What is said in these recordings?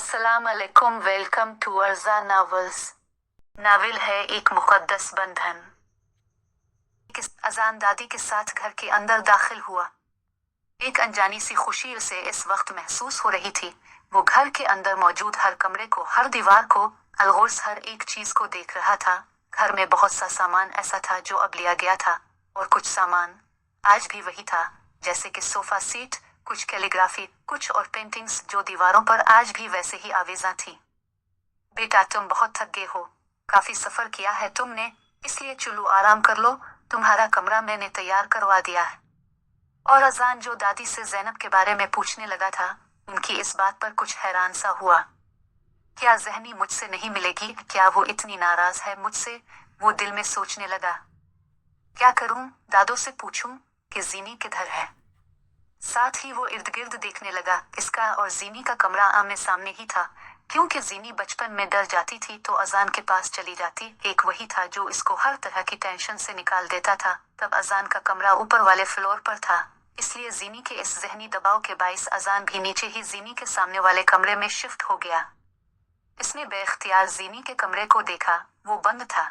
अस्सलाम अलैकुम, welcome to Urja novels. Novel है एक मुक़द्दस बंधन। अजान दादी के साथ घर के अंदर दाखिल हुआ। एक अनजानी सी खुशी उसे इस वक्त महसूस हो रही थी। वो घर के अंदर मौजूद हर कमरे को, हर दीवार को, अलगोस हर एक चीज को देख रहा था। घर में बहुत सा सामान ऐसा था जो अब लिया गया था, और कुछ सामान आज भी वही था, जैसे कि सोफा सीट, कुछ कैलीग्राफी, कुछ और पेंटिंग्स जो दीवारों पर आज भी वैसे ही आवेजा थी। बेटा, तुम बहुत थक गए हो, काफी सफर किया है तुमने, इसलिए चलो आराम कर लो, तुम्हारा कमरा मैंने तैयार करवा दिया है। और अजान जो दादी से ज़ैनब के बारे में पूछने लगा था, उनकी इस बात पर कुछ हैरान सा हुआ। क्या ज़हनी मुझसे नहीं मिलेगी? क्या वो इतनी नाराज है मुझसे? वो दिल में सोचने लगा। क्या करूं, दादो से पूछूं कि ज़ीनी किधर है? साथ ही वो इर्द गिर्द देखने लगा। इसका और ज़ीनी का कमरा आमने सामने ही था। क्योंकि ज़ीनी बचपन में डर जाती थी तो अजान के पास चली जाती। एक वही था जो इसको हर तरह की टेंशन से निकाल देता था। तब अजान का कमरा ऊपर वाले फ्लोर पर था, इसलिए ज़ीनी के इस ज़हनी दबाव के बाइस अजान भी नीचे ही ज़ीनी के सामने वाले कमरे में शिफ्ट हो गया। इसने बेख्तियार ज़ीनी के कमरे को देखा। वो बंद था।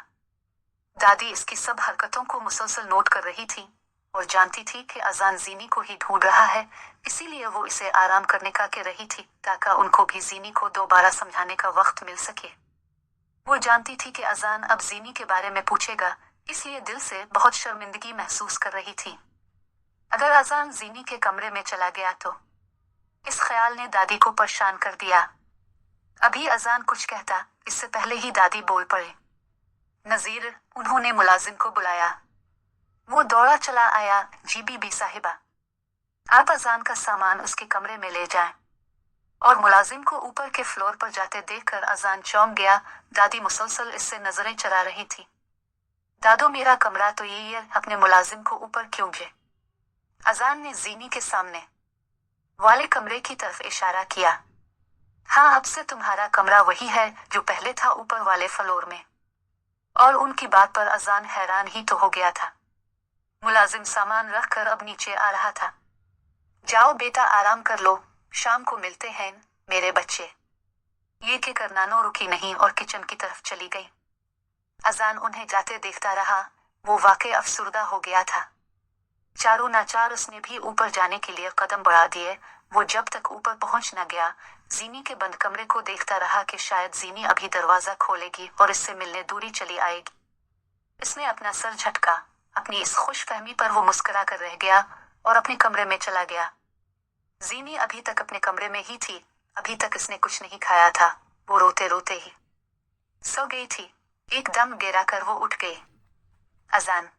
दादी इसकी सब हरकतों को मुसलसल नोट कर रही थी और जानती थी कि अजान ज़ीनी को ही ढूंढ रहा है, इसीलिए वो इसे आराम करने का कह रही थी ताकि उनको भी ज़ीनी को दोबारा समझाने का वक्त मिल सके। वो जानती थी कि अजान अब ज़ीनी के बारे में पूछेगा, इसलिए दिल से बहुत शर्मिंदगी महसूस कर रही थी। अगर अजान ज़ीनी के कमरे में चला गया तो? इस ख्याल ने दादी को परेशान कर दिया। अभी अजान कुछ कहता, इससे पहले ही दादी बोल पड़े। नज़ीर, उन्होंने मुलाजिम को बुलाया। वो दौड़ा चला आया। जी बीबी साहिबा, आप अजान का सामान उसके कमरे में ले जाएं। और मुलाजिम को ऊपर के फ्लोर पर जाते देखकर अजान चौंक गया। दादी मुसलसल इससे नजरें चरा रही थी। दादो, मेरा कमरा तो यही है, अपने मुलाजिम को ऊपर क्यों भेजे? अजान ने ज़ीनी के सामने वाले कमरे की तरफ इशारा किया। हाँ, अब से तुम्हारा कमरा वही है जो पहले था, ऊपर वाले फ्लोर में। और उनकी बात पर अजान हैरान ही तो हो गया था। मुलाजिम सामान रखकर अब नीचे आ रहा था। जाओ बेटा, आराम कर लो, शाम को मिलते हैं मेरे बच्चे। ये कहकर नानो रुकी नहीं और किचन की तरफ चली गई। अजान उन्हें जाते देखता रहा। वो वाकई अफसुर्दा हो गया था। चारों नाचार उसने भी ऊपर जाने के लिए कदम बढ़ा दिए। वो जब तक ऊपर पहुंच न गया, ज़ीनी के बंद कमरे को देखता रहा कि शायद ज़ीनी अभी दरवाजा खोलेगी और इससे मिलने दूरी चली आएगी। इसने अपना सर झटका। अपनी इस खुशफहमी पर वो मुस्कुरा कर रह गया और अपने कमरे में चला गया। ज़ीनी अभी तक अपने कमरे में ही थी। अभी तक इसने कुछ नहीं खाया था। वो रोते रोते ही सो गई थी। एकदम गिरा कर वो उठ गई। अजान।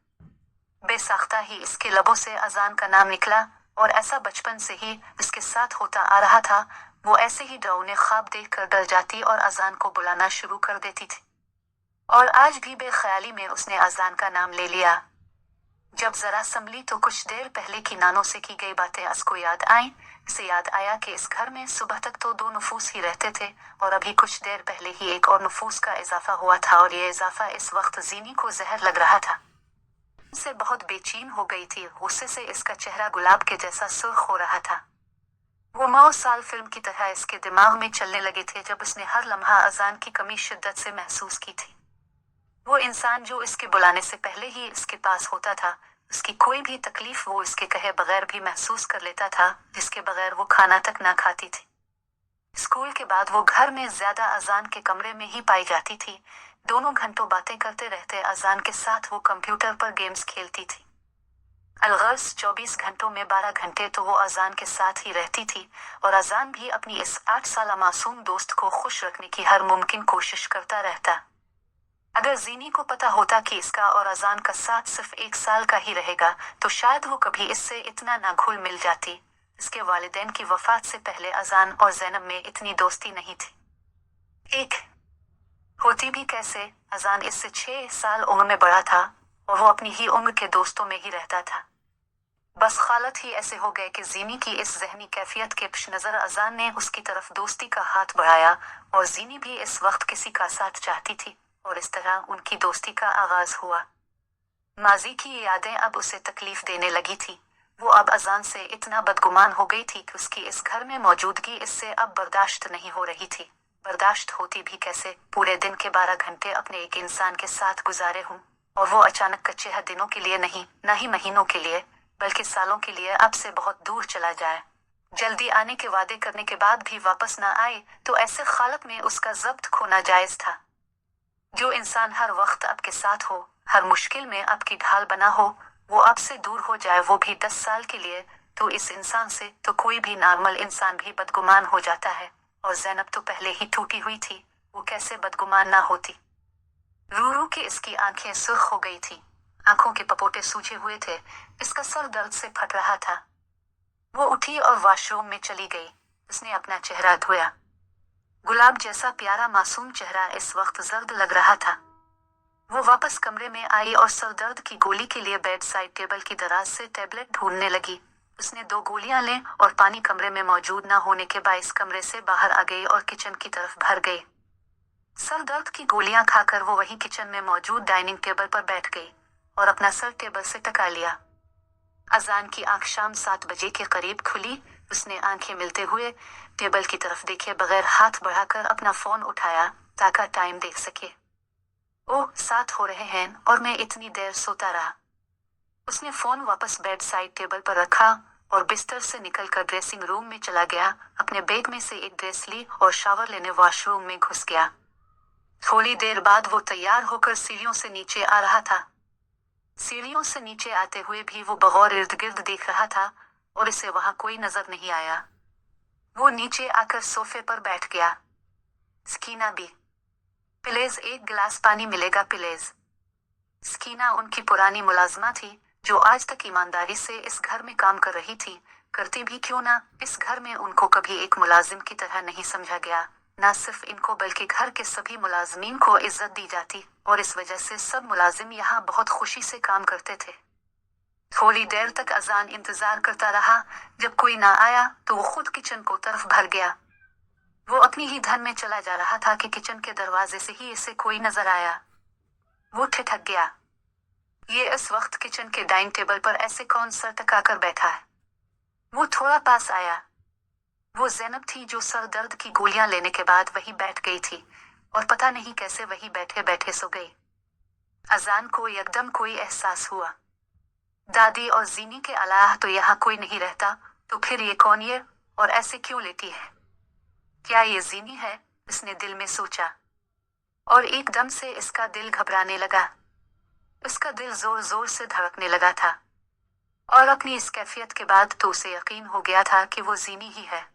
बेसाख्ता ही इसके लबों से अजान का नाम निकला, और ऐसा बचपन से ही इसके साथ होता आ रहा था। वो ऐसे ही डरावने ख्वाब देखकर डर जाती और अजान को बुलाना शुरू कर देती थी। और आज भी बेख्याली में उसने अजान का नाम ले लिया। जब जरा संभली तो कुछ देर पहले की नानों से की गई बातें उसको याद आईं। इसे याद आया कि इस घर में सुबह तक तो 2 नफूस ही रहते थे, और अभी कुछ देर पहले ही एक और नफूस का इजाफा हुआ था, और ये इजाफा इस वक्त ज़ीनी को जहर लग रहा था। से बहुत बेचैन हो गई थी। गुस्से से इसका चेहरा गुलाब के जैसा सुर्ख हो रहा था। वो 9 साल फिल्म की तरह इसके दिमाग में चलने लगे थे जब उसने हर लम्हा अजान की कमी शिद्दत से महसूस की थी। वो इंसान जो इसके बुलाने से पहले ही इसके पास होता था, उसकी कोई भी तकलीफ वो इसके कहे बगैर भी महसूस कर लेता था, जिसके बगैर वो खाना तक ना खाती थी। स्कूल के बाद वो घर में ज्यादा अजान के कमरे में ही पाई जाती थी। दोनों घंटों बातें करते रहते अजान के साथ वो कंप्यूटर पर गेम्स खेलती थी। अलगर्ज 24 घंटों में 12 घंटे तो वो अजान के साथ ही रहती थी, और अजान भी अपनी इस 8 साला मासूम दोस्त को खुश रखने की हर मुमकिन कोशिश करता रहता। अगर ज़ीनी को पता होता कि इसका और अजान का साथ सिर्फ 1 साल का ही रहेगा, तो शायद वो कभी इससे इतना ना घुल मिल जाती। इसके वालिदैन की वफात से पहले अजान और ज़ैनब में इतनी दोस्ती नहीं थी। एक होती भी कैसे? अजान इससे 6 साल उम्र में बड़ा था, और वो अपनी ही उम्र के दोस्तों में ही रहता था। बस हालत ही ऐसे हो गए कि ज़ीनी की इस ज़हनी कैफियत के पेश नज़र अजान ने उसकी तरफ दोस्ती का हाथ बढ़ाया, और ज़ीनी भी इस वक्त किसी का साथ चाहती थी, और इस तरह उनकी दोस्ती का आगाज हुआ। माजी की यादें अब उसे तकलीफ देने लगी थी। वो अब अजान से इतना बदगुमान हो गई थी कि उसकी इस घर में मौजूदगी इससे अब बर्दाश्त नहीं हो रही थी। बर्दाश्त होती भी कैसे, पूरे दिन के 12 घंटे अपने एक इंसान के साथ गुजारे हूँ, और वो अचानक कच्चे दिनों के लिए नहीं, न ही महीनों के लिए, बल्कि सालों के लिए अब से बहुत दूर चला जाए। जल्दी आने के वादे करने के बाद भी वापस न आए तो ऐसे हालत में उसका जब्त खोना जायज था। जो इंसान हर वक्त आपके साथ हो, हर मुश्किल में आपकी ढाल बना हो, वो आपसे दूर हो जाए, वो भी 10 साल के लिए, तो इस इंसान से तो कोई भी नॉर्मल इंसान भी बदगुमान हो जाता है। और ज़ैनब तो पहले ही टूटी हुई थी, वो कैसे बदगुमान ना होती। रूरू की इसकी आंखें सुर्ख हो गई थी, आंखों के पपोटे सूजे हुए थे, इसका सर दर्द से फट रहा था। वो उठी और वॉशरूम में चली गई। उसने अपना चेहरा धोया। गुलाब जैसा प्यारा मासूम चेहरा इस वक्त जर्द लग रहा था। वो वापस कमरे में आई और सर दर्द की गोली के लिए बेड साइड टेबल की दराज से टैबलेट ढूंढने लगी। उसने 2 गोलियां लें और पानी कमरे में मौजूद न होने के बायस कमरे से बाहर आ गई और किचन की तरफ भर गई। सर दर्द की गोलियां खाकर वो वहीं किचन में मौजूद डाइनिंग टेबल पर बैठ गई और अपना सर टेबल से टका लिया। अजान की आंख शाम 7 बजे के करीब खुली। उसने आंखें मिलते हुए टेबल की तरफ देखे बगैर हाथ बढ़ाकर अपना फोन उठाया ताकि टाइम देख सके। ओह, 7 हो रहे हैं और मैं इतनी देर सोता रहा। उसने फोन वापस बेड साइड टेबल पर रखा और बिस्तर से निकलकर ड्रेसिंग रूम में चला गया। अपने बैग में से एक ड्रेस ली और शावर लेने वॉशरूम में घुस गया। थोड़ी देर बाद वो तैयार होकर सीढ़ियों से नीचे आ रहा था। सीढ़ियों से नीचे आते हुए भी वो बगौर इर्द गिर्द देख रहा था और इसे वहां कोई नजर नहीं आया। वो नीचे आकर सोफे पर बैठ गया। स्कीना भी, प्लीज 1 गिलास पानी मिलेगा प्लीज। स्कीना उनकी पुरानी मुलाजमा थी जो आज तक ईमानदारी से इस घर में काम कर रही थी। करती भी क्यों ना, इस घर में उनको कभी एक मुलाजिम की तरह नहीं समझा गया। न सिर्फ इनको बल्कि घर के सभी मुलाजमीन को इज्जत दी जाती और इस वजह से सब मुलाजिम यहाँ बहुत खुशी से काम करते थे। थोड़ी देर तक अजान इंतजार करता रहा। जब कोई ना आया तो वो खुद किचन को तरफ भर गया। वो अपनी ही धन में चला जा रहा था कि किचन के दरवाजे से ही इसे कोई नजर आया। वो ठिठक गया। ये इस वक्त किचन के डाइनिंग टेबल पर ऐसे कौन सर टकाकर बैठा है। वो थोड़ा पास आया। वो ज़ैनब थी जो सर दर्द की गोलियां लेने के बाद वहीं बैठ गई थी और पता नहीं कैसे वहीं बैठे बैठे सो गई। अजान को एकदम कोई एहसास हुआ। दादी और जीनी के अलावा तो यहाँ कोई नहीं रहता, तो फिर ये कौन ये और ऐसे क्यों लेटी है। क्या ये जीनी है, इसने दिल में सोचा और एकदम से इसका दिल घबराने लगा। उसका दिल जोर जोर से धड़कने लगा था और अपनी इस कैफियत के बाद तो उसे यकीन हो गया था कि वो जीनी ही है।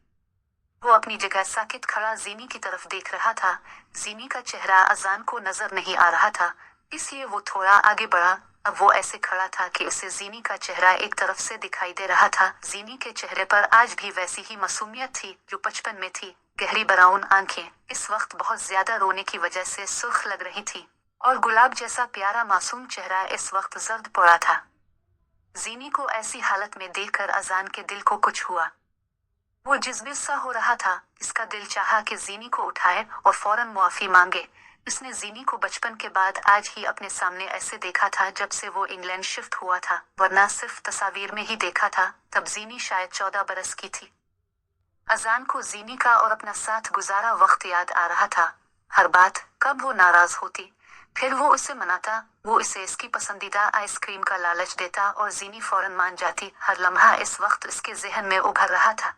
वो अपनी जगह साकित खड़ा जीनी की तरफ देख रहा था। जीनी का चेहरा अजान को नजर नहीं आ रहा था, इसलिए वो थोड़ा आगे बढ़ा। अब वो ऐसे खड़ा था कि उसे जीनी का चेहरा एक तरफ से दिखाई दे रहा था। जीनी के चेहरे पर आज भी वैसी ही मासूमियत थी जो बचपन में थी। गहरी ब्राउन आंखें इस वक्त बहुत ज्यादा रोने की वजह से सुर्ख लग रही थी और गुलाब जैसा प्यारा मासूम चेहरा इस वक्त जर्द पड़ा था। जीनी को ऐसी हालत में देखकर अजान के दिल को कुछ हुआ। वो जिज्बिज सा हो रहा था। इसका दिल चाहा कि जीनी को उठाए और फौरन मुआफी मांगे। उसने जीनी को बचपन के बाद आज ही अपने सामने ऐसे देखा था जब से वो इंग्लैंड शिफ्ट हुआ था, वरना सिर्फ तस्वीर में ही देखा था। तब जीनी शायद 14 बरस की थी। अजान को जीनी का और अपना साथ गुजारा वक्त याद आ रहा था। हर बात, कब वो नाराज होती फिर वो उसे मनाता, वो इसे इसकी पसंदीदा आइसक्रीम का लालच देता और जीनी फौरन मान जाती। हर लम्हा इस वक्त उसके जहन में उभर रहा था।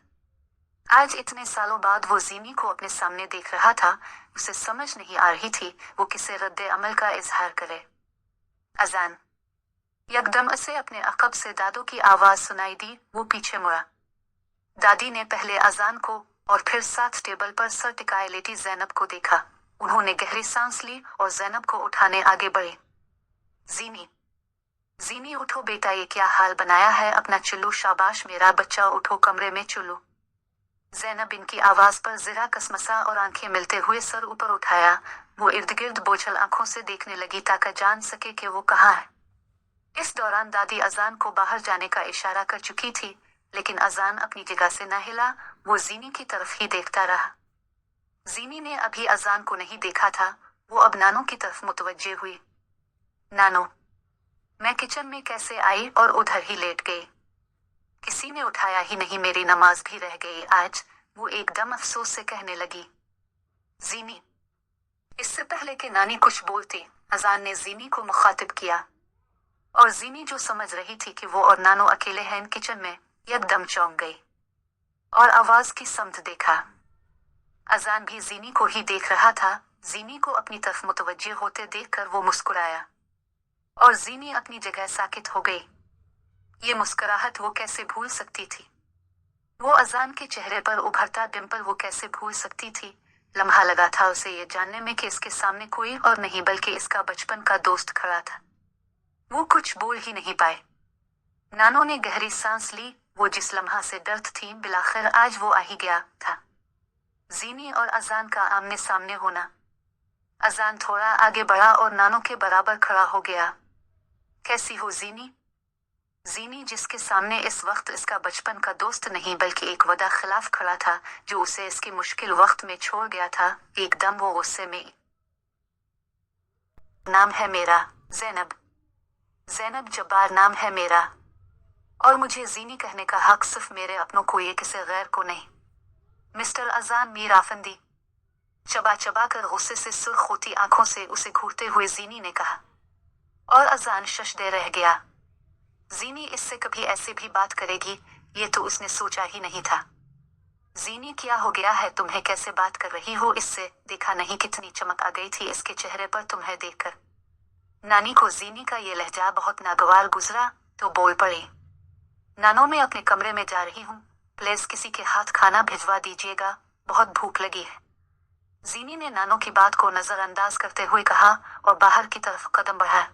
आज इतने सालों बाद वो जीनी को अपने सामने देख रहा था। उसे समझ नहीं आ रही थी वो किसे रद्दे अमल का इजहार करे। अजान। यकदम उसे अपने अकब से दादू की आवाज सुनाई दी। वो पीछे मुड़ा। दादी ने पहले अजान को और फिर साथ टेबल पर सर टिकाए लेटी ज़ैनब को देखा। उन्होंने गहरी सांस ली और ज़ैनब को उठाने आगे बढ़े। जीनी, जीनी उठो बेटा, ये क्या हाल बनाया है अपना। चुल्लू, शाबाश मेरा बच्चा, उठो कमरे में चुल्लू। ज़ैनब इनकी आवाज पर जरा कसमसा और आंखें मिलते हुए सर ऊपर उठाया। वो इर्द गिर्द बोझल आंखों से देखने लगी ताकि जान सके कि वो कहाँ है। इस दौरान दादी अजान को बाहर जाने का इशारा कर चुकी थी, लेकिन अजान अपनी जगह से न हिला। वो जीनी की तरफ ही देखता रहा। जीनी ने अभी अजान को नहीं देखा था। वो अब नानो की तरफ मुतवज्जे हुई। नानो, मैं किचन में कैसे आई और उधर ही लेट गई। किसी ने उठाया ही नहीं, मेरी नमाज भी रह गई आज, वो एकदम अफसोस से कहने लगी। जीनी। इससे पहले कि नानी कुछ बोलती, अजान ने जीनी को मुखातिब किया, और जीनी जो समझ रही थी कि वो और नानो अकेले हैं किचन में, एकदम चौंक गई और आवाज की समत देखा। अजान भी जीनी को ही देख रहा था। जीनी को अपनी तरफ मुतवज्जे होते देखकर वो मुस्कुराया और जीनी अपनी जगह साकित हो गई। ये मुस्कुराहट वो कैसे भूल सकती थी? वो अजान के चेहरे पर उभरता डिंपल वो कैसे भूल सकती थी? लम्हा लगा था उसे ये जानने में कि इसके सामने कोई और नहीं बल्कि इसका बचपन का दोस्त खड़ा था। वो कुछ बोल ही नहीं पाए। नानो ने गहरी सांस ली। वो जिस लम्हा से डरती थी बिलाखिर आज वो आ ही गया था। जीनी और अजान का आमने सामने होना। अजान थोड़ा आगे बढ़ा और नानो के बराबर खड़ा हो गया। कैसी हो जीनी? जीनी जिसके सामने इस वक्त इसका बचपन का दोस्त नहीं बल्कि एक वदा खिलाफ खड़ा था जो उसे इसके मुश्किल वक्त में छोड़ गया था, एकदम वो गुस्से में। नाम है मेरा ज़ैनब। ज़ैनब जब्बार नाम है मेरा, और मुझे जीनी कहने का हक सिर्फ मेरे अपनों को, ये किसी गैर को नहीं। मिस्टर अजान मीर आफंदी। चबा चबा कर गुस्से से सुर्ख होती आंखों से उसे घूरते हुए जीनी ने कहा, और अजान शशदे रह गया। जीनी इससे कभी ऐसे भी बात करेगी ये तो उसने सोचा ही नहीं था। जीनी क्या हो गया है तुम्हें, कैसे बात कर रही हो इससे? देखा नहीं कितनी चमक आ गई थी इसके चेहरे पर तुम्हें देखकर। नानी को जीनी का ये लहजा बहुत नागवार गुजरा तो बोल पड़ी, नानो मैं अपने कमरे में जा रही हूँ, प्लीज किसी के हाथ खाना भिजवा दीजिएगा, बहुत भूख लगी है। जीनी ने नानो की बात को नजरअंदाज करते हुए कहा और बाहर की तरफ कदम बढ़ाया।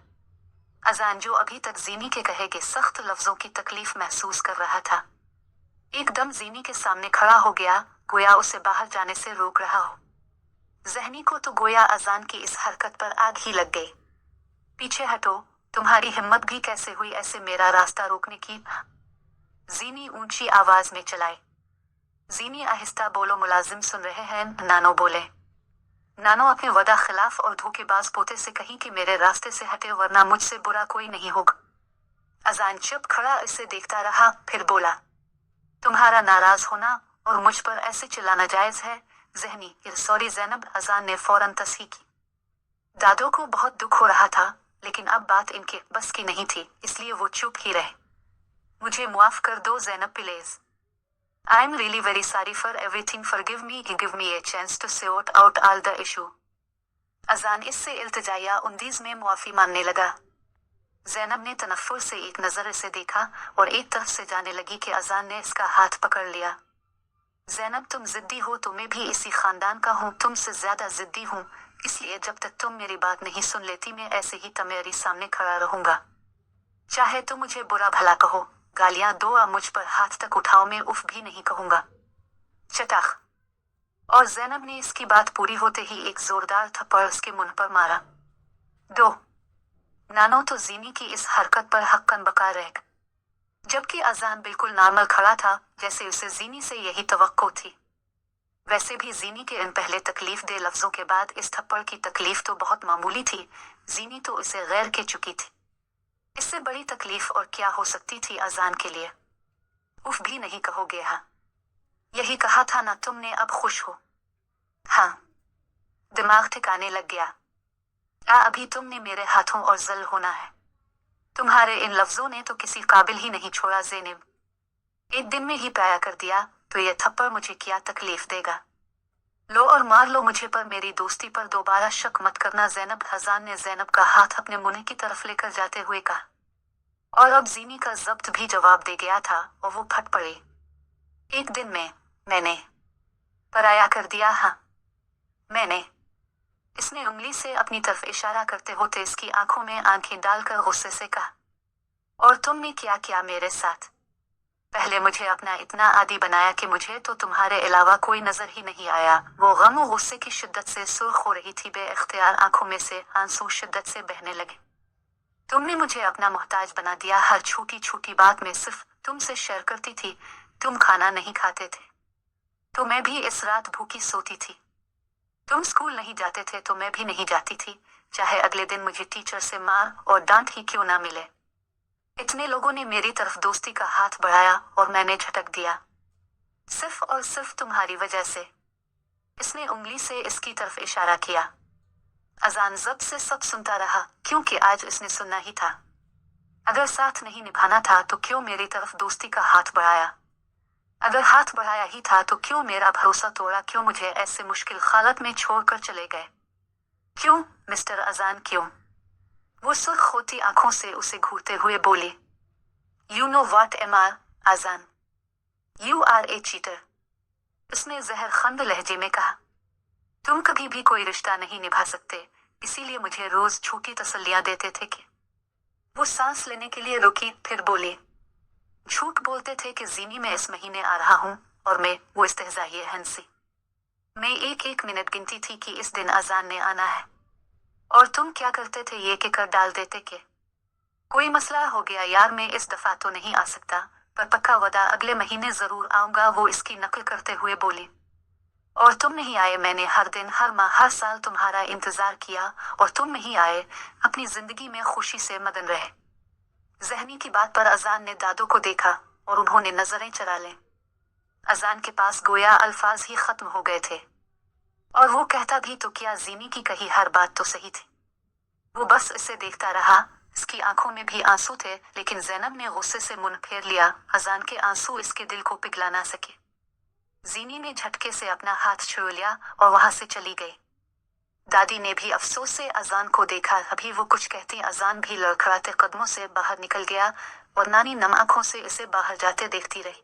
अजान जो अभी तक जीनी के कहे के सख्त लफ्जों की तकलीफ महसूस कर रहा था, एकदम जीनी के सामने खड़ा हो गया, गोया उसे बाहर जाने से रोक रहा हो। जहनी को तो गोया अजान की इस हरकत पर आग ही लग गई। पीछे हटो, तुम्हारी हिम्मत भी कैसे हुई ऐसे मेरा रास्ता रोकने की? जीनी ऊंची आवाज में चलाई। जीनी आहिस्ता बोलो, मुलाजिम सुन रहे हैं? नानो बोले। नानो अपने वदा खिलाफ और धोखेबाज पोते से कहीं कि मेरे रास्ते से हटे वरना मुझसे बुरा कोई नहीं होगा। अजान चुप खड़ा इसे देखता रहा, फिर बोला, तुम्हारा नाराज होना और मुझ पर ऐसे चिल्लाना जायज है? जहनी सॉरी ज़ैनब। अजान ने फौरन तस्हीह की। दादो को बहुत दुख हो रहा था लेकिन अब बात इनके बस की नहीं थी, इसलिए वो चुप ही रहे। मुझे मुआफ कर दो Zainab please. I am really very sorry for everything, forgive me, give me a chance to sort out all the issue. Azaan इससे इल्तिजाया अंदाज में मुआफी मांगने लगा। ज़ैनब ने तनफ्फुर से एक नजर इसे देखा और एक तरफ से जाने लगी कि अजान ने इसका हाथ पकड़ लिया। ज़ैनब तुम जिद्दी हो तो मैं भी इसी खानदान का हूँ, तुमसे ज्यादा जिद्दी हूँ, इसलिए जब तक तुम मेरी बात नहीं सुन लेती मैं ऐसे ही तुम्हारी सामने खड़ा रहूंगा। चाहे तो मुझे बुरा भला कहो, गालियां दो और मुझ पर हाथ तक उठाओ, मैं उफ भी नहीं कहूंगा। चटाख। और ज़ैनब ने इसकी बात पूरी होते ही एक जोरदार थप्पड़ उसके मुंह पर मारा। दो। नानो तो जीनी की इस हरकत पर हक्कन बका रह गया, जबकि अजान बिल्कुल नॉर्मल खड़ा था जैसे उसे जीनी से यही तवक्को थी। वैसे भी जीनी के इन पहले तकलीफ दे लफ्जों के बाद इस थप्पड़ की तकलीफ तो बहुत मामूली थी। जीनी तो इसे गैर के चुकी थी, इससे बड़ी तकलीफ और क्या हो सकती थी अजान के लिए? उफ भी नहीं कहोगे? हाँ, यही कहा था ना तुमने, अब खुश हो? हाँ, दिमाग ठिकाने लग गया। अभी तुमने मेरे हाथों और जल होना है। तुम्हारे इन लफ्जों ने तो किसी काबिल ही नहीं छोड़ा ज़ैनब। एक दिन में ही पाया कर दिया तो ये थप्पड़ मुझे क्या तकलीफ देगा? लो और मार लो मुझे, पर मेरी दोस्ती पर दोबारा शक मत करना ज़ैनब। अजान ने ज़ैनब का हाथ अपने मुंह की तरफ लेकर जाते हुए कहा, और अब जीनी का जब्त भी जवाब दे गया था और वो फट पड़ी। एक दिन में मैंने पराया कर दिया? हाँ, मैंने। इसने उंगली से अपनी तरफ इशारा करते होते इसकी आंखों में आंखें डालकर गुस्से से कहा, और तुमने क्या किया मेरे साथ? पहले मुझे अपना इतना आदी बनाया कि मुझे तो तुम्हारे अलावा कोई नजर ही नहीं आया। वो गम और गुस्से की शिद्दत से सुर्ख हो रही थी, बेइख्तियार आंखों में से आंसू शिद्दत से बहने लगे। तुमने मुझे अपना मोहताज बना दिया, हर छोटी छोटी बात में सिर्फ तुमसे शेयर करती थी। तुम खाना नहीं खाते थे तो मैं भी इस रात भूखी सोती थी। तुम स्कूल नहीं जाते थे तो मैं भी नहीं जाती थी, चाहे अगले दिन मुझे टीचर से मार और डांट ही क्यों ना मिले। इतने लोगों ने मेरी तरफ दोस्ती का हाथ बढ़ाया और मैंने झटक दिया, सिर्फ और सिर्फ तुम्हारी वजह से। इसने उंगली से इसकी तरफ इशारा किया। अजान जब्त से सब सुनता रहा, क्योंकि आज इसने सुनना ही था। अगर साथ नहीं निभाना था तो क्यों मेरी तरफ दोस्ती का हाथ बढ़ाया? अगर हाथ बढ़ाया ही था तो क्यों मेरा भरोसा तोड़ा? क्यों मुझे ऐसे मुश्किल हालत में छोड़कर चले गए? क्यों मिस्टर अजान, क्यों? वो सुर्ख होती आंखों से उसे घूरते हुए बोली, you know what M R Azaan, you are a cheater. उसने जहरखंद लहजे में कहा, तुम कभी भी कोई रिश्ता नहीं निभा सकते, इसीलिए मुझे रोज झूठी तसल्लियां देते थे कि। वो सांस लेने के लिए रुकी, फिर बोली, झूठ बोलते थे कि जीनी मैं इस महीने आ रहा हूं, और वो इस्तेहज़ाइये हंसी। मैं एक एक मिनट गिनती थी कि इस दिन अजान ने आना है, और तुम क्या करते थे ये कि कर डाल देते कि कोई मसला हो गया यार, मैं इस दफा तो नहीं आ सकता, पर पक्का वदा अगले महीने जरूर आऊंगा। वो इसकी नकल करते हुए बोली, और तुम नहीं आए। मैंने हर दिन, हर माह, हर साल तुम्हारा इंतजार किया और तुम नहीं आए। अपनी जिंदगी में खुशी से मगन रहे। जहनी की बात पर अजान ने दादो को देखा और उन्होंने नजरें चरा लें। अजान के पास गोया अल्फाज ही खत्म हो गए थे, और वो कहता भी तो क्या, जीनी की कही हर बात तो सही थी। वो बस इसे देखता रहा। इसकी आंखों में भी आंसू थे, लेकिन ज़ैनब ने गुस्से से मुंह फेर लिया। अजान के आंसू इसके दिल को पिघला ना सके। जीनी ने झटके से अपना हाथ छुड़ लिया और वहां से चली गई। दादी ने भी अफसोस से अजान को देखा। अभी वो कुछ कहती, अजान भी लड़खड़ाते कदमों से बाहर निकल गया और नानी नम आंखों से इसे बाहर जाते देखती रही।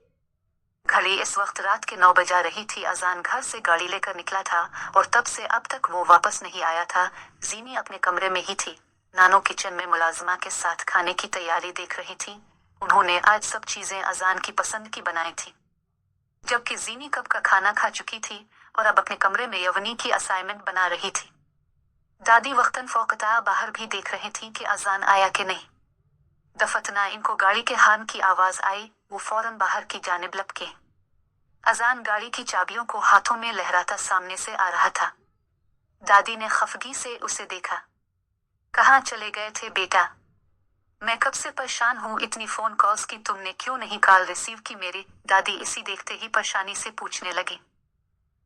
घड़ी इस वक्त रात के 9 बजा रही थी। अजान घर से गाड़ी लेकर निकला था और तब से अब तक वो वापस नहीं आया था। जीनी अपने कमरे में ही थी। नानो किचन में मुलाजमा के साथ खाने की तैयारी देख रही थी। उन्होंने आज सब चीजें अजान की पसंद की बनाई थी, जबकि जीनी कब का खाना खा चुकी थी और अब अपने कमरे में यवनी की असाइनमेंट बना रही थी। दादी वक्तन फौकता बाहर भी देख रही थी कि अजान आया कि नहीं। दफतना इनको गाड़ी के हॉर्न की आवाज आई। वो फौरन बाहर की जानिब लपके। अजान गाड़ी की चाबियों को हाथों में लहराता सामने से आ रहा था। दादी ने खफगी से उसे देखा। कहाँ चले गए थे बेटा? मैं कब से परेशान हूँ, इतनी फोन कॉल्स की, तुमने क्यों नहीं कॉल रिसीव की मेरी? दादी इसी देखते ही परेशानी से पूछने लगी।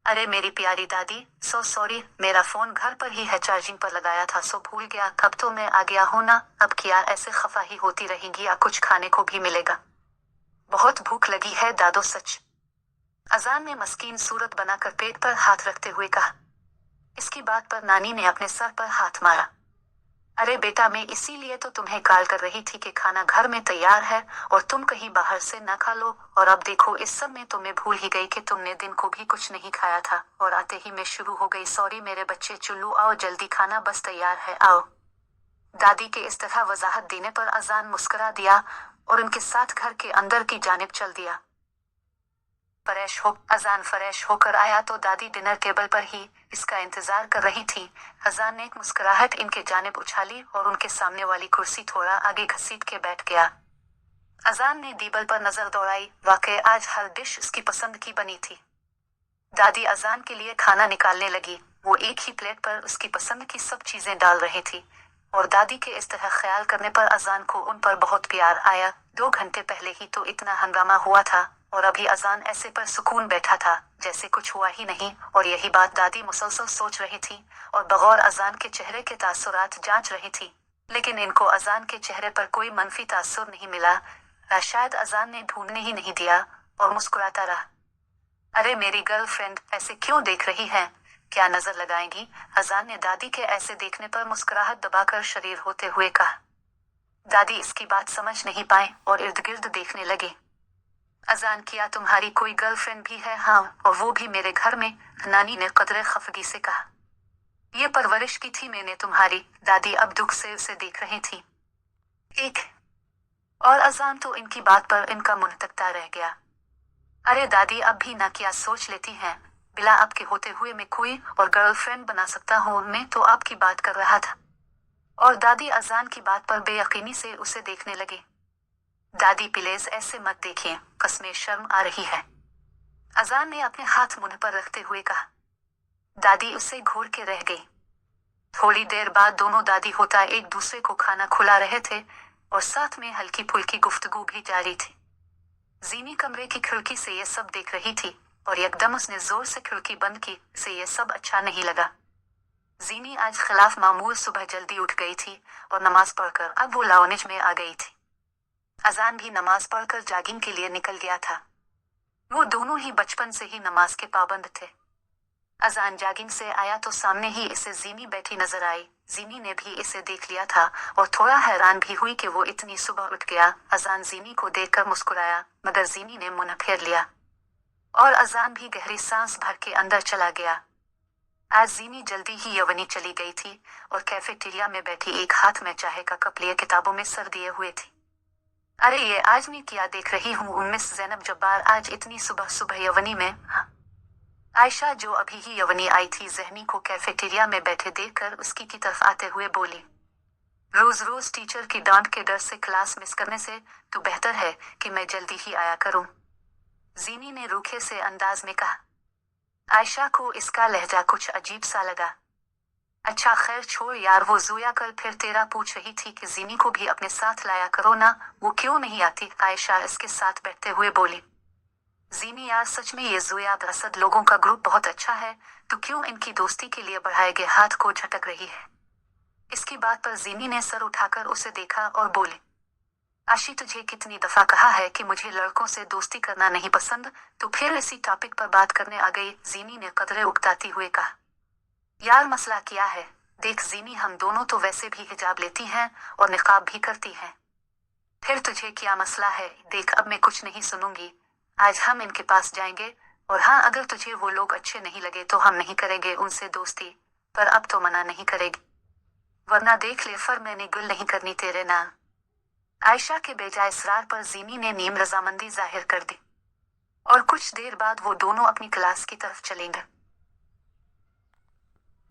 अरे मेरी प्यारी दादी, सो सॉरी, मेरा फोन घर पर ही है, चार्जिंग पर लगाया था, सो भूल गया। कब तो मैं आ गया हूं ना, अब क्या ऐसे खफा ही होती रहेंगी? या कुछ खाने को भी मिलेगा? बहुत भूख लगी है दादो, सच। अजान ने मस्कीन सूरत बनाकर पेट पर हाथ रखते हुए कहा। इसकी बात पर नानी ने अपने सर पर हाथ मारा। अरे बेटा, मैं इसीलिए तो तुम्हें कॉल कर रही थी कि खाना घर में तैयार है और तुम कहीं बाहर से ना खा लो। और अब देखो, इस सब में तो मैं भूल ही गई कि तुमने दिन को भी कुछ नहीं खाया था, और आते ही मैं शुरू हो गई, सॉरी मेरे बच्चे, चुल्लू आओ जल्दी, खाना बस तैयार है, आओ। दादी के इस तरह वजाहत देने पर अजान मुस्कुरा दिया और उनके साथ घर के अंदर की जानिब चल दिया। अजान फ्रेश होकर आया तो दादी डिनर टेबल पर ही इसका इंतजार कर रही थी। अजान ने एक मुस्कुराहट इनके जानिब उछाली और उनके सामने वाली कुर्सी थोड़ा आगे घसीट के बैठ गया। अजान ने टेबल पर नजर दौड़ाई। वाकई आज हर डिश उसकी पसंद की बनी थी। दादी अजान के लिए खाना निकालने लगी। वो एक ही प्लेट पर उसकी पसंद की सब चीजें डाल रही थी, और दादी के इस तरह ख्याल करने पर अजान को उन पर बहुत प्यार आया। 2 घंटे पहले ही तो इतना हंगामा हुआ था, और अभी अजान ऐसे पर सुकून बैठा था जैसे कुछ हुआ ही नहीं। और यही बात दादी मुसलसल सोच रही थी और बगौर अजान के चेहरे के तासुरात जांच रही थी, लेकिन इनको अजान के चेहरे पर कोई मनफी तासुर नहीं मिला। शायद अजान ने ढूंढने ही नहीं दिया, और मुस्कुराता रहा। अरे मेरी गर्लफ्रेंड, ऐसे क्यों देख रही है? क्या नजर लगाएंगी? अजान ने दादी के ऐसे देखने पर मुस्कुराहट दबाकर शरीर होते हुए कहा। दादी इसकी बात समझ नहीं पाए और इर्द गिर्द देखने लगे। अजान, किया तुम्हारी कोई गर्लफ्रेंड भी है? हाँ, और वो भी मेरे घर में, नानी ने कदरे खफगी से कहा। ये परवरिश की थी मैंने तुम्हारी। दादी अब दुख से उसे देख रही थी। एक और अजान तो इनकी बात पर इनका मुंह तकता रह गया। अरे दादी, अब भी ना क्या सोच लेती हैं? बिला आपके होते हुए मैं कोई और गर्लफ्रेंड बना सकता हूँ? मैं तो आपकी बात कर रहा था। और दादी अजान की बात पर बेयकीनी से उसे देखने लगी। दादी प्लीज ऐसे मत देखिए, कसमें शर्म आ रही है, अजान ने अपने हाथ मुंह पर रखते हुए कहा। दादी उसे घूर के रह गई। थोड़ी देर बाद दोनों दादी होता एक दूसरे को खाना खुला रहे थे और साथ में हल्की फुल्की गुफ्तगू भी जारी थी। जीनी कमरे की खिड़की से ये सब देख रही थी और एकदम उसने जोर से खिड़की बंद की। से ये सब अच्छा नहीं लगा। जीनी आज खिलाफ मामूल सुबह जल्दी उठ गई थी और नमाज पढ़कर अब वो लाउंज में आ गई थी। अजान भी नमाज पढ़कर जॉगिंग के लिए निकल गया था। वो दोनों ही बचपन से ही नमाज के पाबंद थे। अजान जॉगिंग से आया तो सामने ही इसे जीनी बैठी नजर आई। जीनी ने भी इसे देख लिया था और थोड़ा हैरान भी हुई कि वो इतनी सुबह उठ गया। अजान जीनी को देखकर मुस्कुराया, मगर जीनी ने मुंह फेर लिया और अजान भी गहरी सांस भर के अंदर चला गया। आज जीनी जल्दी ही यवनी चली गई थी और कैफेटेरिया में बैठी एक हाथ में चाय का कप लिए किताबों में सर दिए हुए थी। अरे ये आज मैं क्या देख रही हूँ? मिस ज़ैनब जब्बार आज इतनी सुबह सुबह यवनी में? आयशा जो अभी ही यवनी आई थी ज़हनी को कैफेटेरिया में बैठे देखकर उसकी की तरफ आते हुए बोली, रोज रोज टीचर की डांट के डर से क्लास मिस करने से तो बेहतर है कि मैं जल्दी ही आया करूं। जीनी ने रूखे से अंदाज में कहा। आयशा को इसका लहजा कुछ अजीब सा लगा। अच्छा खैर छोड़ यार, वो जोया कल फिर तेरा पूछ रही थी कि जीनी को भी अपने साथ लाया करो ना, वो क्यों नहीं आती? आयशा इसके साथ बैठते हुए बोली। जीनी यार सच में ये जोया असद लोगों का ग्रुप बहुत अच्छा है, तो क्यों इनकी दोस्ती के लिए बढ़ाए गए हाथ को झटक रही है? इसकी बात पर जीनी ने सर उठाकर उसे देखा और बोली, आशी तुझे कितनी दफा कहा है कि मुझे लड़कों से दोस्ती करना नहीं पसंद, तो फिर इसी टॉपिक पर बात करने आ गई। जीनी ने कदरे उकताती हुए कहा, यार मसला क्या है? देख जीनी, हम दोनों तो वैसे भी हिजाब लेती हैं और निकाब भी करती हैं, फिर तुझे क्या मसला है? देख अब मैं कुछ नहीं सुनूंगी, आज हम इनके पास जाएंगे और हाँ अगर तुझे वो लोग अच्छे नहीं लगे तो हम नहीं करेंगे उनसे दोस्ती, पर अब तो मना नहीं करेगी, वरना देख ले फिर मैंने गुल नहीं करनी तेरे ना। आयशा के बेजा इसरार पर जीनी ने नीम रजामंदी जाहिर कर दी और कुछ देर बाद वो दोनों अपनी क्लास की तरफ चले गए।